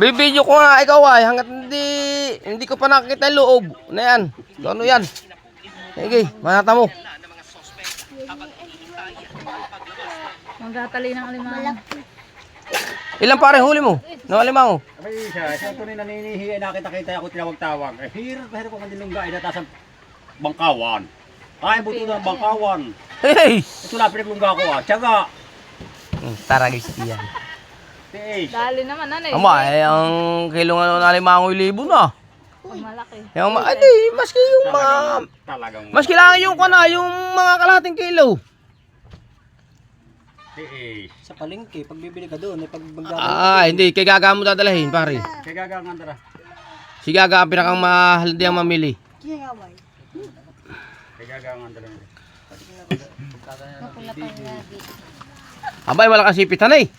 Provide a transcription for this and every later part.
Bibidyo ko nga ikaw ay hanggat hindi ko pa nakikita yung loob. Na yan. Ano yan? Sige, manata mo. Magtatali ng alimango. Ilan pare huli mo? No alimango. Ay, siya ito na naninihi, nakita-kita ako tinawag-tawag. Hirap ko mandilungga, inatasan bangkawan. Ay, buto ng bangkawan. Hey! Ito na, pinaglungga ko tiyaga. Tara guys, yan. Dali naman, nanay. Ama, ang kilo nga ng alimango 1,000 na. Pag malaki. Yung maski yung mga... Talagang... Maski lang yung yung mga kalahating kilo. Sa palengke, pag bibili ka doon, pag Hindi. Kay Gaga mo dadalahin, pare. Kaya gagangan tara. Si Gaga ang pinakang mahal diyang mamili. Kaya gagangan tara. Abay, wala kang sipitan eh.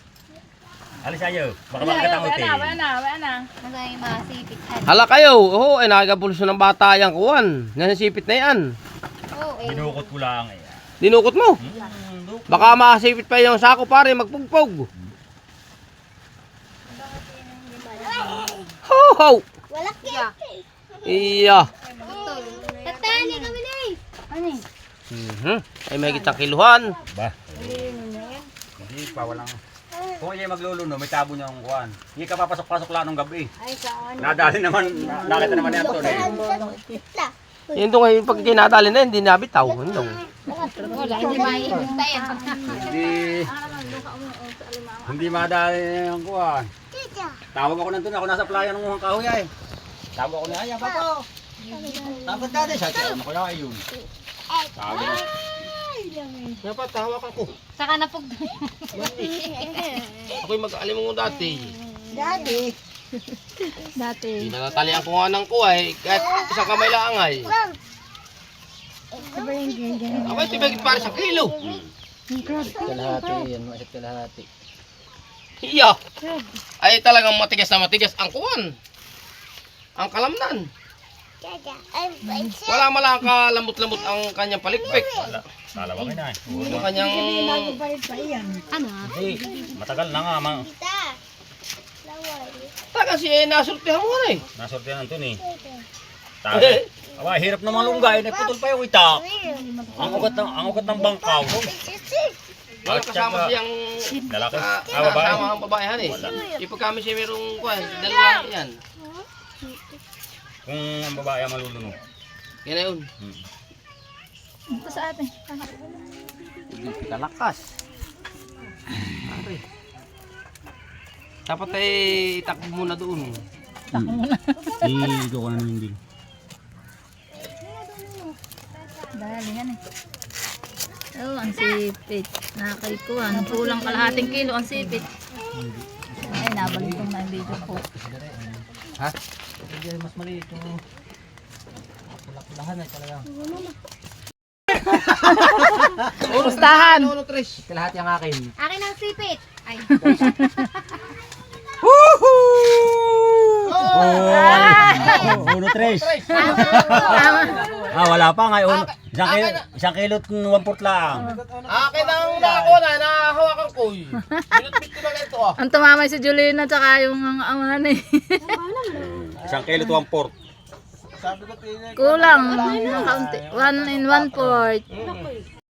Alis ayo, baka makakatangutin. Wala na. Magay masipit. Hala kayo. Oo, nakikapulso ng bata yung kuwan. Nga sipit na yan. Oo, Binukot ko lang eh. Dinukot mo. Baka makasipit pa yung sako pare, magpugpog. Ho ho. Walak yan. Iya. Tatani kami na eh. Ay may kitang kiluhan. Ba? Hindi pa, walang... Kung hindi magluluno, may tabo niya ang kuwan. Hindi ka papasok-pasok lang ng gabi. Ay, saan? Nadali naman, nakita naman yan to eh. Yun doon ngayon pag kinadali na, hindi nabitaw. Yun doon. Wala, hindi maiintay. Hindi madali ang kuwan. Tawag ako nandun, ako nasa playa ng mukhang kahoy ay. Tawag ako niya, papa. Dapat dati siya, ano kaya yun? Sabi na. Dapat tawag ako. Saka na pug. Ako'y mag-alim mo dati. Dati. Pinatalian ko nga ng kuhay, kahit isang kamay lang ay. Ako'y tibagit para sa kilo. kalahati, yan, masip kalahati. Iya. Ay talagang matigas na matigas ang kuwan. Ang kalamnan. Wala malang kalambot-lambot ang kanyang palikpik. Talawag na eh. Ang kanyang... Ano? Hindi, matagal na nga. Taga si nasultihan mo na eh. Nasortihan ito ni. Tagal. Aba, hirap na malunggay. Putol pa yung itak. Ang ugat ng bangkaw. Wala kasama siyang Lalaki. babae. Kasama ang babae han eh. Ipag kami siya merong kuwan, dalawa yan. Kung ang babae ang malulunod. Yan na yun. Ito sa atin. Kalakas. Pare. Dapat ay itakbo muna doon. Ikaw ka na namin din. Dali yan eh. Oh, ang sipit. Nakakaikuan. Kulang kalahating kilo ang sipit. Ay, nabalik ko na yung video ko. Ha? Hindi, mas maliit yung pula-pulahan ay talaga. Pustahan. Ano, Trish? Kalahati ang akin. Akin ang sipit. Ay. Uno tres. Wala pa ngayon. Isang kilo 1/4 lang. Akin ang nakakuha na, nahahawakan ko eh. Binutbit ko lang ito ah. Ang tumamay si Julina tsaka yung ano eh. Isang kilo 1/4. Kulang. Ng kaunti. 1 and 1/4.